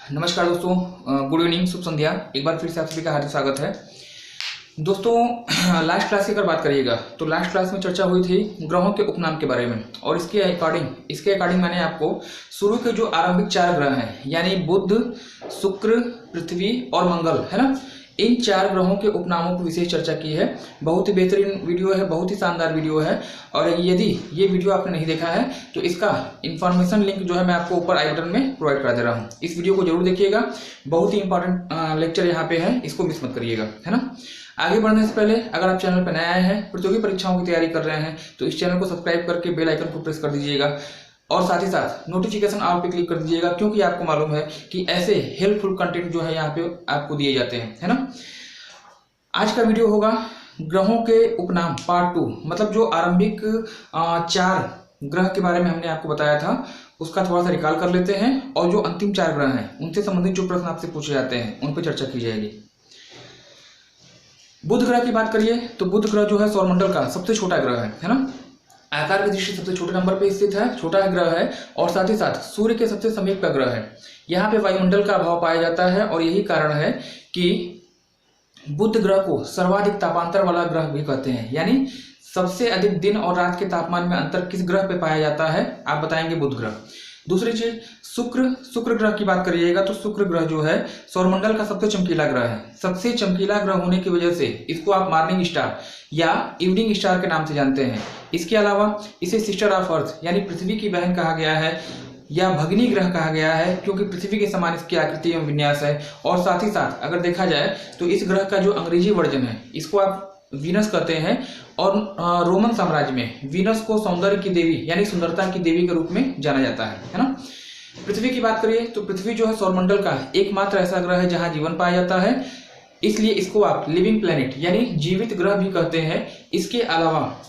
नमस्कार दोस्तों, good evening, शुभ संध्या। एक बार फिर से आप सभी का हार्दिक स्वागत है। दोस्तों, लास्ट क्लास की अगर बात करिएगा तो लास्ट क्लास में चर्चा हुई थी ग्रहों के उपनाम के बारे में, और इसके अकॉर्डिंग मैंने आपको शुरू के जो आरंभिक 4 ग्रह हैं यानी बुध, शुक्र, पृथ्वी और मंगल, है ना, इन 4 ग्रहों के उपनामों की विशेष चर्चा की है। बहुत ही बेहतरीन वीडियो है, बहुत ही शानदार वीडियो है। और यदि ये वीडियो आपने नहीं देखा है तो इसका इन्फॉर्मेशन लिंक जो है मैं आपको ऊपर आई बटन में प्रोवाइड करा दे रहा हूँ। इस वीडियो को जरूर देखिएगा, बहुत ही इंपॉर्टेंट लेक्चर यहाँ पे है, इसको मिस मत करिएगा, है ना। आगे बढ़ने से पहले अगर आप चैनल पर नए आए हैं, प्रतियोगी परीक्षाओं की तैयारी कर रहे हैं, तो इस चैनल को सब्सक्राइब करके बेल आइकन को प्रेस कर दीजिएगा और साथ ही साथ नोटिफिकेशन ऑल पे क्लिक कर दीजिएगा, क्योंकि आपको मालूम है कि ऐसे हेल्पफुल कंटेंट जो है यहाँ पे आपको दिए जाते हैं, है ना। आज का वीडियो होगा ग्रहों के उपनाम पार्ट 2, मतलब जो आरंभिक 4 ग्रह के बारे में हमने आपको बताया था उसका थोड़ा सा रिकॉल कर लेते हैं, और जो अंतिम 4 ग्रह हैं उनसे संबंधित जो प्रश्न आपसे पूछे जाते हैं उन पर चर्चा की जाएगी। बुध ग्रह की बात करिए तो बुध ग्रह जो है सौरमंडल का सबसे छोटा ग्रह है ना। आकार की दृष्टि सबसे छोटे नंबर पर स्थित है, छोटा ग्रह है, और साथ ही साथ सूर्य के सबसे समीप का ग्रह है। यहाँ पे वायुमंडल का अभाव पाया जाता है, और यही कारण है कि बुध ग्रह को सर्वाधिक तापांतर वाला ग्रह भी कहते हैं। यानी सबसे अधिक दिन और रात के तापमान में अंतर किस ग्रह पे पाया जाता है, आप बताएंगे बुध ग्रह। दूसरी चीज शुक्र ग्रह की बात करिएगा तो शुक्र ग्रह जो है सौरमंडल का सबसे चमकीला ग्रह है। सबसे चमकीला ग्रह होने की वजह से इसको आप मॉर्निंग स्टार या इवनिंग स्टार के नाम से जानते हैं। इसके अलावा इसे सिस्टर ऑफ अर्थ यानी पृथ्वी की बहन कहा गया है, या भगनी ग्रह कहा गया है, क्योंकि पृथ्वी के समान इसकी आकृति एवं विन्यास है। और साथ ही साथ अगर देखा जाए तो इस ग्रह का जो अंग्रेजी वर्जन है इसको आप वीनस कहते हैं, और रोमन साम्राज्य में वीनस को सौंदर्य की देवी यानी सुंदरता की देवी के रूप में जाना जाता है ना। पृथ्वी की बात करिए तो पृथ्वी जो है सौरमंडल का एकमात्र ऐसा ग्रह है जहां जीवन पाया जाता है, इसलिए इसको आप लिविंग प्लेनेट यानी जीवित ग्रह भी कहते हैं। इसके अलावा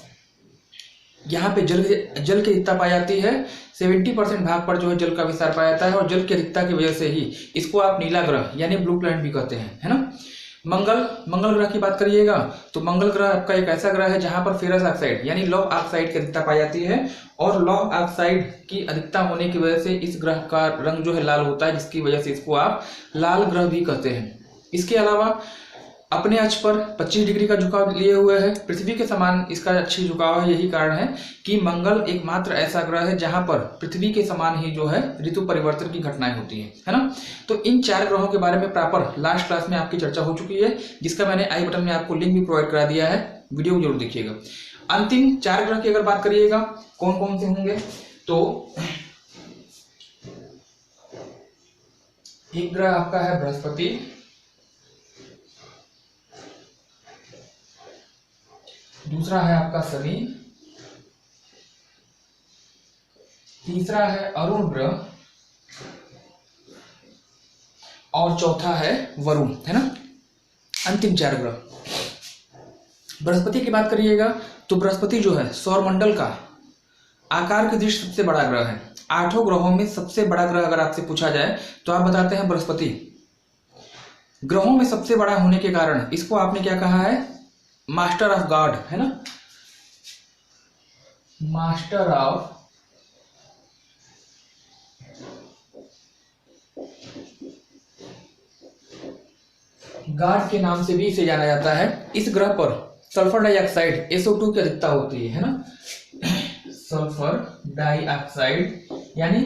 यहाँ पे जल की अधिकता पाई जाती है, 70% भाग पर जो है जल का विस्तार पाया जाता है, और जल की अधिकता की वजह से ही इसको आप नीला ग्रह यानी ब्लू प्लैनेट भी कहते हैं, है ना। मंगल ग्रह की बात करिएगा तो मंगल ग्रह आपका एक ऐसा ग्रह है जहां पर फेरस ऑक्साइड यानी लौह ऑक्साइड की अधिकता पाई जाती है, और लौह ऑक्साइड की अधिकता होने की वजह से इस ग्रह का रंग जो है लाल होता है, जिसकी वजह से इसको आप लाल ग्रह भी कहते हैं। इसके अलावा अपने अक्ष पर 25 डिग्री का झुकाव लिए हुए है, पृथ्वी के समान इसका अक्षीय झुकाव है। यही कारण है कि मंगल एकमात्र ऐसा ग्रह है जहां पर पृथ्वी के समान ही जो है ऋतु परिवर्तन की घटनाएं होती है ना। तो इन 4 ग्रहों के बारे में प्रॉपर लास्ट क्लास में आपकी चर्चा हो चुकी है, जिसका मैंने आई बटन में आपको लिंक भी प्रोवाइड करा दिया है, वीडियो को जरूर देखिएगा। अंतिम 4 ग्रह की अगर बात करिएगा कौन कौन से होंगे, तो एक ग्रह आपका है बृहस्पति, दूसरा है आपका शनि, तीसरा है अरुण ग्रह, और चौथा है वरुण, है ना। अंतिम 4 ग्रह। बृहस्पति की बात करिएगा तो बृहस्पति जो है सौरमंडल का आकार की दृष्टि सबसे बड़ा ग्रह है। 8 ग्रहों में सबसे बड़ा ग्रह अगर आपसे पूछा जाए तो आप बताते हैं बृहस्पति। ग्रहों में सबसे बड़ा होने के कारण इसको आपने क्या कहा है, मास्टर ऑफ गॉड, है ना, मास्टर ऑफ गॉड के नाम से भी इसे जाना जाता है। इस ग्रह पर सल्फर डाइऑक्साइड SO2 की अधिकता होती है ना, सल्फर डाइऑक्साइड यानी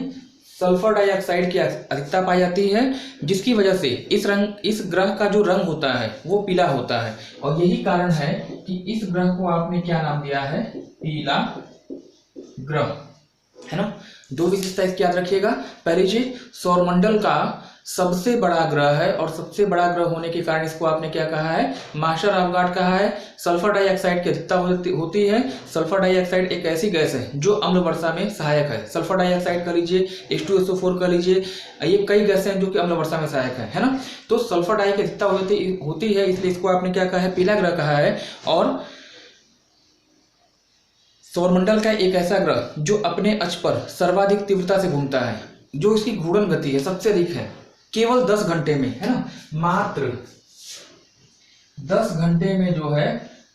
सल्फर डाइऑक्साइड की अधिकता पाई जाती है, जिसकी वजह से इस ग्रह का जो रंग होता है वो पीला होता है, और यही कारण है कि इस ग्रह को आपने क्या नाम दिया है, पीला ग्रह, है ना। 2 विशेषता इसकी याद रखिएगा। पहली चीज, सौरमंडल का सबसे बड़ा ग्रह है, और सबसे बड़ा ग्रह होने के कारण इसको आपने क्या कहा है, मास्टर ऑफ गॉड कहा है। सल्फर डाइऑक्साइड की अधिकता होती है। सल्फर डाइऑक्साइड एक ऐसी गैस है जो अम्ल वर्षा में सहायक है। सल्फर डाइऑक्साइड कर लीजिए, H2SO4 कर लीजिए, ये कई गैसें हैं जो कि अम्ल वर्षा में सहायक है ना। तो सल्फर डाई की अधिकता होती है, इसलिए इसको आपने क्या कहा है, पीला ग्रह कहा है। और सौरमंडल का एक ऐसा ग्रह जो अपने अक्ष पर सर्वाधिक तीव्रता से घूमता है, जो इसकी घूर्णन गति है सबसे अधिक है, केवल 10 घंटे में, है ना, मात्र 10 घंटे में जो है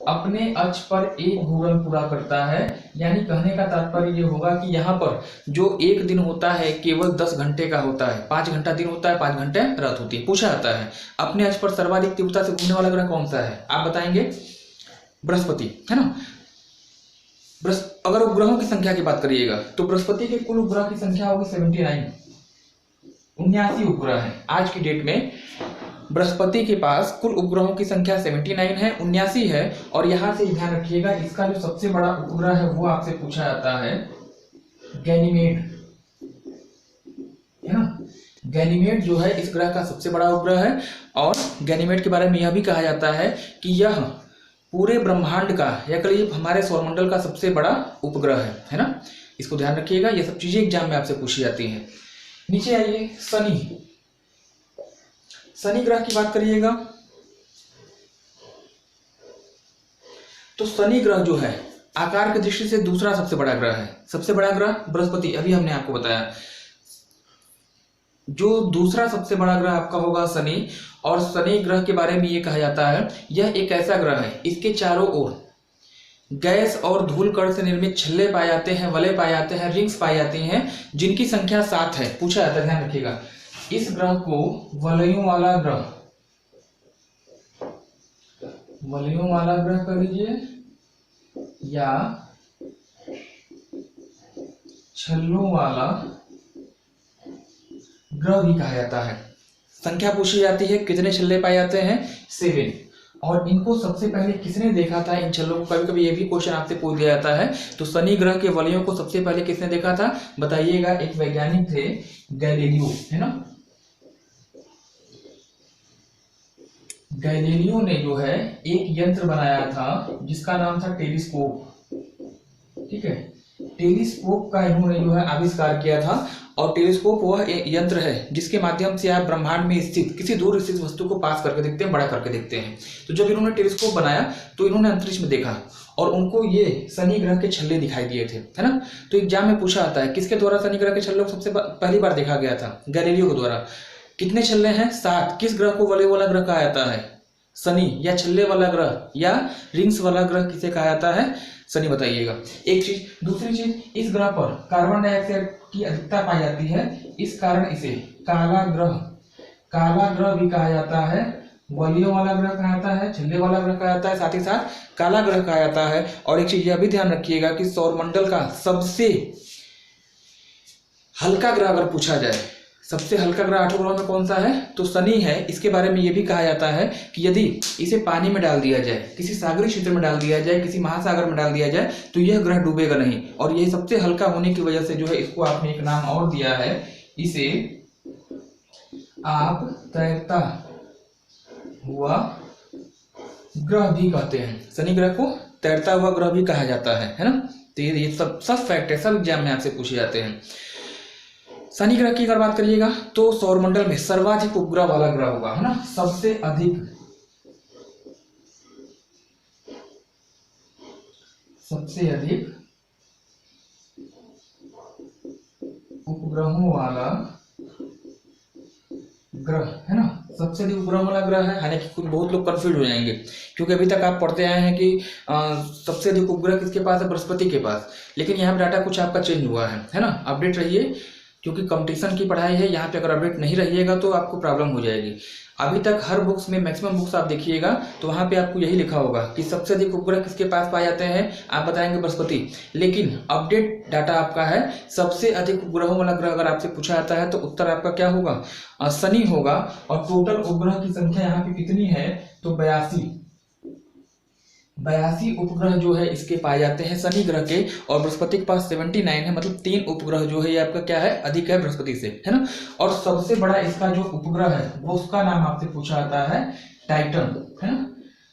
अपने अक्ष पर एक घूर्णन पूरा करता है। यानी कहने का तात्पर्य ये होगा कि यहाँ पर जो एक दिन होता है केवल 10 घंटे का होता है, 5 घंटा दिन होता है, 5 घंटे रात होती है। पूछा जाता है अपने अक्ष पर सर्वाधिक तीव्रता से घूमने वाला ग्रह कौन सा है, आप बताएंगे बृहस्पति, है ना। अगर उपग्रहों की संख्या की बात करिएगा तो बृहस्पति के कुल उपग्रह की संख्या होगी 79, 79 उपग्रह है। आज की डेट में बृहस्पति के पास कुल उपग्रहों की संख्या 79 है, 79 है। और यहां से ध्यान रखिएगा इसका जो सबसे बड़ा उपग्रह है वो आपसे पूछा जाता है गैनीमेड, है ना। गैनीमेड जो है इस ग्रह का सबसे बड़ा उपग्रह है। और गैनीमेड के बारे में यह भी कहा जाता है कि यह पूरे ब्रह्मांड का या कहिए हमारे सौरमंडल का सबसे बड़ा उपग्रह है ना। इसको ध्यान रखिएगा, ये सब चीजें एग्जाम में आपसे पूछी जाती हैं। नीचे आइए, शनि। शनि ग्रह की बात करिएगा तो शनि ग्रह जो है आकार की दृष्टि से दूसरा सबसे बड़ा ग्रह है। सबसे बड़ा ग्रह बृहस्पति, अभी हमने आपको बताया। जो दूसरा सबसे बड़ा ग्रह आपका होगा शनि। और शनि ग्रह के बारे में ये कहा जाता है यह एक ऐसा ग्रह है इसके चारों ओर गैस और धूल कण से निर्मित छल्ले पाए जाते हैं, वलय पाए जाते हैं, रिंग्स पाई जाती हैं, जिनकी संख्या 7 है। पूछा जाता है, ध्यान रखिएगा, इस ग्रह को वलयों वाला ग्रह, वलयों वाला ग्रह कह लीजिए या छल्लों वाला ग्रह भी कहा जाता है। संख्या पूछी जाती है कितने छल्ले पाए जाते हैं, 7। और इनको सबसे पहले किसने देखा था, इन छल्लों को। कभी कभी ये भी क्वेश्चन आपसे पूछ दिया जाता है। तो शनि ग्रह के वलयों को सबसे पहले किसने देखा था, बताइएगा। एक वैज्ञानिक थे गैलीलियो, है ना। गैलीलियो ने जो है एक यंत्र बनाया था जिसका नाम था टेलीस्कोप, ठीक है। टेलीस्कोप का इन्होंने जो है आविष्कार किया था। और टेलीस्कोप वह यंत्र है जिसके माध्यम से आप ब्रह्मांड में स्थित किसी दूर स्थित वस्तु को पास करके देखते हैं, बड़ा करके देखते हैं। तो जब इन्होंने टेलीस्कोप बनाया तो इन्होंने अंतरिक्ष में देखा और उनको ये शनि ग्रह के छल्ले दिखाई दिए थे, है ना। तो एग्जाम में पूछा आता है किसके द्वारा शनि ग्रह के छल्लों को सबसे पहली बार देखा गया था, गैलीलियो के द्वारा। कितने छल्ले हैं, 7। किस ग्रह को वलय वाला ग्रह कहा जाता है, शनि। या छल्ले वाला ग्रह या रिंग्स वाला ग्रह किसे कहा जाता है, शनि, बताइएगा। एक चीज। दूसरी चीज, इस ग्रह पर कार्बन डाइऑक्साइड की अधिकता पाई जाती है, इस कारण इसे काला ग्रह भी कहा जाता है, वलयों वाला ग्रह कहा जाता है, छल्ले वाला ग्रह कहा जाता है, साथ ही साथ काला ग्रह कहा जाता है। और एक चीज यह भी ध्यान रखिएगा कि सौरमंडल का सबसे हल्का ग्रह अगर पूछा जाए, सबसे हल्का ग्रह 8 ग्रहों में कौन सा है, तो शनि है। इसके बारे में यह भी कहा जाता है कि यदि इसे पानी में डाल दिया जाए, किसी सागरीय क्षेत्र में डाल दिया जाए, किसी महासागर में डाल दिया जाए तो यह ग्रह डूबेगा नहीं। और यह सबसे हल्का होने की वजह से जो है इसको आपने एक नाम और दिया है, इसे आप तैरता हुआ ग्रह भी कहते हैं। शनि ग्रह को तैरता हुआ ग्रह भी कहा जाता है ना। तो ये सब फैक्ट है, सब एग्जाम में आपसे पूछे जाते हैं। शनि ग्रह की अगर बात करिएगा तो सौरमंडल में सर्वाधिक उपग्रह वाला ग्रह होगा, है ना। सबसे अधिक उपग्रहों वाला ग्रह, है ना। सबसे अधिक उपग्रह वाला ग्रह है। हालांकि कुछ बहुत लोग कंफ्यूज हो जाएंगे क्योंकि अभी तक आप पढ़ते आए हैं कि सबसे अधिक उपग्रह किसके पास है, बृहस्पति के पास। लेकिन यहाँ पे डाटा कुछ आपका चेंज हुआ है ना। अपडेट रहिए क्योंकि कंपटीशन की पढ़ाई है, यहाँ पे अगर अपडेट नहीं रहिएगा तो आपको प्रॉब्लम हो जाएगी। अभी तक हर बुक्स में मैक्सिमम बुक्स आप देखिएगा तो वहाँ पे आपको यही लिखा होगा कि सबसे अधिक उपग्रह किसके पास पाए जाते हैं, आप बताएंगे बृहस्पति। लेकिन अपडेट डाटा आपका है सबसे अधिक उपग्रहों वाला ग्रह अगर आपसे पूछा जाता है तो उत्तर आपका क्या होगा, शनि होगा। और टोटल उपग्रह की संख्या यहाँ पे कितनी है, तो 82 उपग्रह जो है इसके पाए जाते हैं शनि ग्रह के। और बृहस्पति के पास 79 है, मतलब 3 उपग्रह जो है ये आपका क्या है, अधिक है बृहस्पति से, है ना। और सबसे बड़ा इसका जो उपग्रह है वो उसका नाम आपसे पूछा जाता है टाइटन, है ना।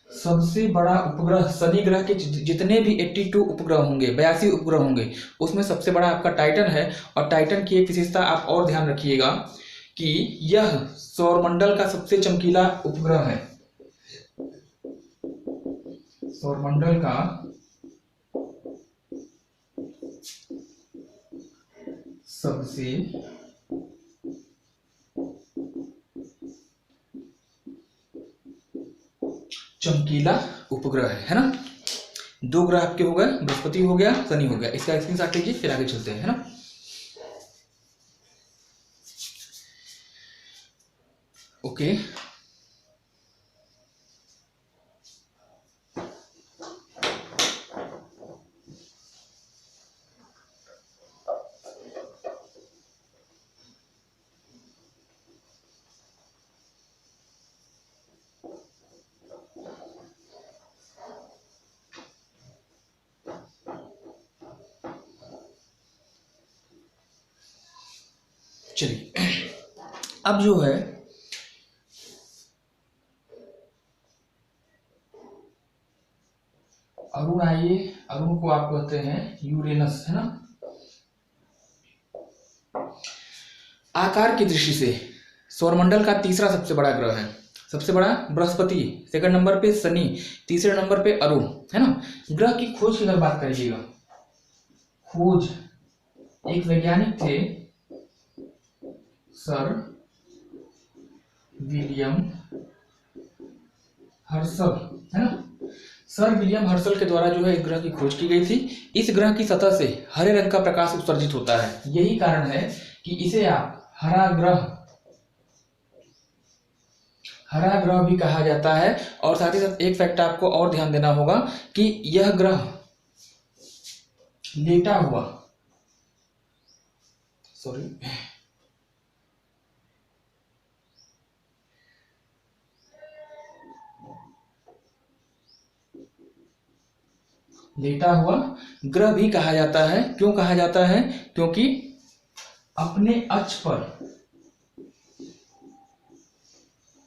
सबसे बड़ा उपग्रह शनि ग्रह के जितने भी 82 उपग्रह होंगे, 82 उपग्रह होंगे, उसमें सबसे बड़ा आपका टाइटन है। और टाइटन की एक विशेषता आप और ध्यान रखिएगा कि यह सौरमंडल का सबसे चमकीला उपग्रह है। सौरमंडल का सबसे चमकीला उपग्रह है ना। 2 ग्रह आपके हो गए, बृहस्पति हो गया, शनि हो गया। इसका स्क्रीनशॉट लीजिए, फिर आगे चलते हैं, है ना। ओके, चलिए अब जो है अरुण आइए, अरुण को आप कहते हैं यूरेनस, है ना। आकार की दृष्टि से सौरमंडल का तीसरा सबसे बड़ा ग्रह है। सबसे बड़ा बृहस्पति, सेकंड नंबर पे शनि, तीसरे नंबर पे अरुण, है ना। ग्रह की खोज की अगर बात करिएगा, खोज एक वैज्ञानिक थे सर विलियम हर्शल, है ना। सर विलियम हर्शल के द्वारा जो है इस ग्रह की खोज की गई थी। इस ग्रह की सतह से हरे रंग का प्रकाश उत्सर्जित होता है, यही कारण है कि इसे आप हरा ग्रह भी कहा जाता है। और साथ ही साथ एक फैक्ट आपको और ध्यान देना होगा कि यह ग्रह लेटा हुआ ग्रह भी कहा जाता है। क्यों कहा जाता है? क्योंकि अपने अक्ष पर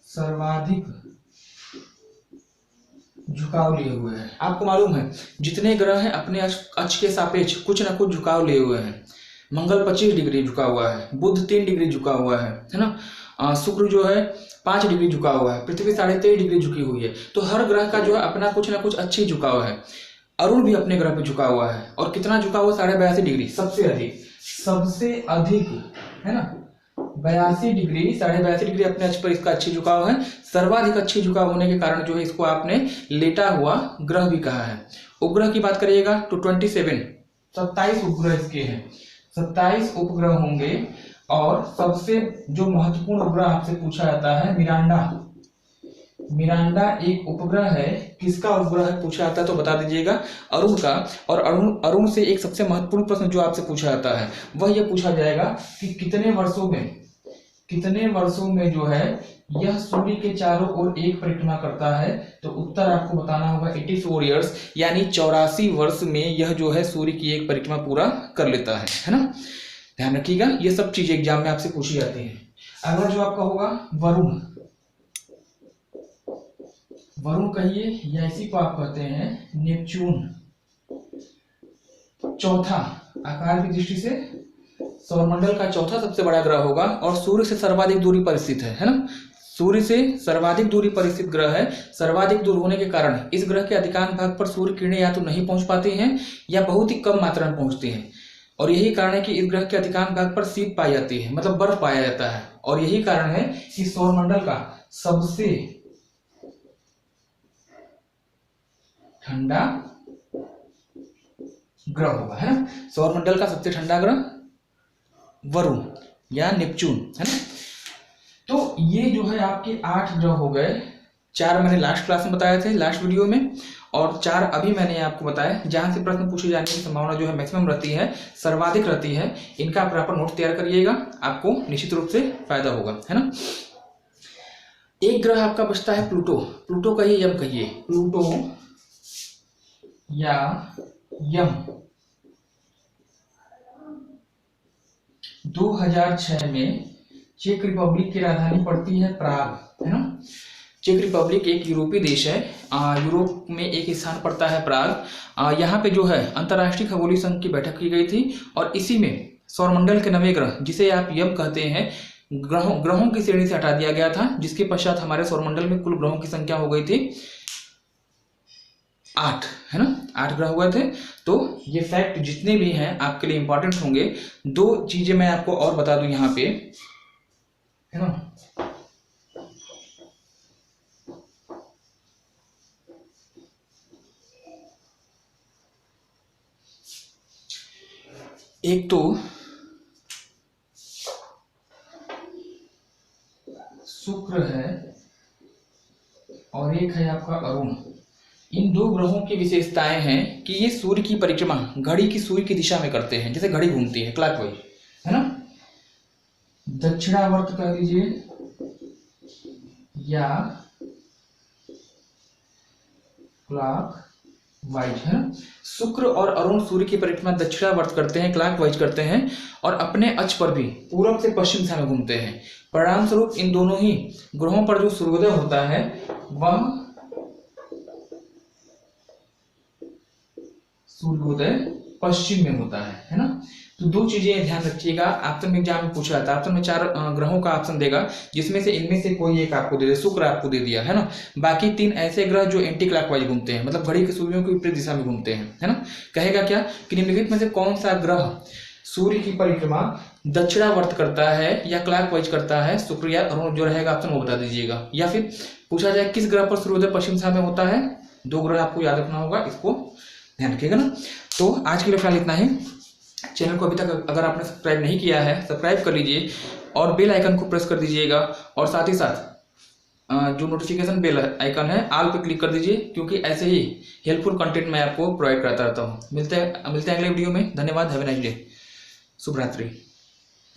सर्वाधिक झुकाव लिए हुए हैं। आपको मालूम है जितने ग्रह हैं अपने अक्ष के सापेक्ष कुछ ना कुछ झुकाव लिए हुए हैं। मंगल 25 डिग्री झुका हुआ है, बुध 3 डिग्री झुका हुआ है ना। शुक्र जो है 5 डिग्री झुका हुआ है, पृथ्वी 23.5 डिग्री झुकी हुई है। तो हर ग्रह का जो है अपना कुछ ना कुछ अच्छी झुकाव है। अरुण भी अपने ग्रह पे झुका हुआ है, और कितना झुका हुआ? 82.5 डिग्री, सबसे अधिक है ना। 82 डिग्री, 82.5 डिग्री अपने अक्ष पर इसका अच्छी झुकाव है। सर्वाधिक अच्छी झुकाव होने के कारण जो है इसको आपने लेटा हुआ ग्रह भी कहा है। उपग्रह की बात करिएगा तो 27 उपग्रह इसके हैं। 27 उपग्रह होंगे। और सबसे जो महत्वपूर्ण उपग्रह आपसे पूछा जाता है मिरांडा एक उपग्रह है। किसका उपग्रह पूछा जाता है तो बता दीजिएगा, अरुण का। और अरुण से एक सबसे महत्वपूर्ण प्रश्न जो आपसे पूछा जाता है वह यह पूछा जाएगा कि कितने वर्षों में जो है यह सूर्य के चारों ओर एक परिक्रमा करता है। तो उत्तर आपको बताना होगा 84 ईयर्स, यानी 84 वर्ष में यह जो है सूर्य की एक परिक्रमा पूरा कर लेता है ना। ध्यान रखिएगा, ये सब चीजें एग्जाम में आपसे पूछी जाती हैं। अगला जो आपका होगा वरुण कहिए, या इसी को आप कहते हैं नेपच्यून। चौथा, आकार की दृष्टि से सौरमंडल का चौथा सबसे बड़ा ग्रह होगा, और सूर्य से सर्वाधिक दूरी पर स्थित है ना। सूर्य से सर्वाधिक दूरी पर स्थित ग्रह है। सर्वाधिक दूर होने के कारण इस ग्रह के अधिकांश भाग पर सूर्य किरणें या तो नहीं पहुंच पाती हैं या बहुत ही कम मात्रा में पहुंचती हैं। और यही कारण है कि इस ग्रह के अधिकांश भाग पर शीत पाई जाती है, मतलब बर्फ पाया जाता है। और यही कारण है कि सौरमंडल का सबसे ठंडा ग्रह होगा, है ना। सौरमंडल का सबसे ठंडा ग्रह वरुण या नेपच्यून, है ना। तो ये जो है आपके 8 ग्रह हो गए। 4 मैंने लास्ट क्लास में बताए थे, लास्ट वीडियो में, और 4 अभी मैंने आपको बताया। जहां से प्रश्न पूछे जाने की संभावना जो है मैक्सिमम रहती है, सर्वाधिक रहती है। इनका प्रॉपर नोट तैयार करिएगा, आपको निश्चित रूप से फायदा होगा, है ना। एक ग्रह आपका बचता है प्लूटो कहिए, यम कहिए, प्लूटो या यम। 2006 में चेक रिपब्लिक की राजधानी पड़ती है प्राग, है ना। चेक रिपब्लिक एक यूरोपीय देश है। यूरोप में एक स्थान पड़ता है प्राग। यहाँ पे जो है अंतर्राष्ट्रीय खगोलीय संघ की बैठक की गई थी, और इसी में सौरमंडल के 9वें ग्रह, जिसे आप यम कहते हैं, ग्रहों की श्रेणी से हटा दिया गया था। जिसके पश्चात हमारे सौरमंडल में कुल ग्रहों की संख्या हो गई थी 8, है ना। 8 ग्रह हुए थे। तो ये फैक्ट जितने भी हैं आपके लिए इंपॉर्टेंट होंगे। 2 चीजें मैं आपको और बता दूं यहाँ पे, है ना। एक तो शुक्र है और एक है आपका अरुण। इन दो ग्रहों की विशेषताएं हैं कि ये सूर्य की परिक्रमा घड़ी की सूर्य की दिशा में करते हैं, जैसे घड़ी घूमती है क्लॉकवाइज, है ना। दक्षिणावर्त कह लीजिए या क्लॉकवाइज, है ना। शुक्र और अरुण सूर्य की परिक्रमा दक्षिणावर्त करते हैं, क्लॉकवाइज करते हैं, और अपने अक्ष पर भी पूर्व से पश्चिम दिशा में घूमते हैं। परिणाम स्वरूप इन दोनों ही ग्रहों पर जो सूर्योदय होता है वह सूर्योदय पश्चिम में होता है ना। तो दो चीजें ध्यान रखिएगा, ऑप्शन में एग्जाम में पूछा था, ऑप्शन में 4 ग्रहों का ऑप्शन देगा, जिसमें से इनमें से कोई एक आपको दे दे, शुक्र आपको दे दिया, है ना। बाकी 3 ऐसे ग्रह जो एंटी क्लॉकवाइज घूमते हैं, मतलब घड़ी के सूर्यों की विपरीत दिशा में घूमते हैं, है ना। कहेगा क्या कि निम्नलिखित में से कौन सा ग्रह सूर्य की परिक्रमा दक्षिणावर्त करता है या क्लॉकवाइज करता है, शुक्र या अरुण, जो रहेगा ऑप्शन वो बता दीजिएगा। या फिर पूछा जाए किस ग्रह पर सूर्योदय पश्चिम दिशा में होता है, 2 ग्रह आपको याद रखना होगा, इसको ध्यान रखिएगा ना। तो आज के लिए फिलहाल इतना ही। चैनल को अभी तक अगर आपने सब्सक्राइब नहीं किया है, सब्सक्राइब कर लीजिए और बेल आइकन को प्रेस कर दीजिएगा, और साथ ही साथ जो नोटिफिकेशन बेल आइकन है ऑल पे क्लिक कर दीजिए, क्योंकि ऐसे ही हेल्पफुल कंटेंट मैं आपको प्रोवाइड करता रहता हूँ। मिलते हैं अगले वीडियो में। धन्यवाद। Have a nice day. शुभ रात्रि।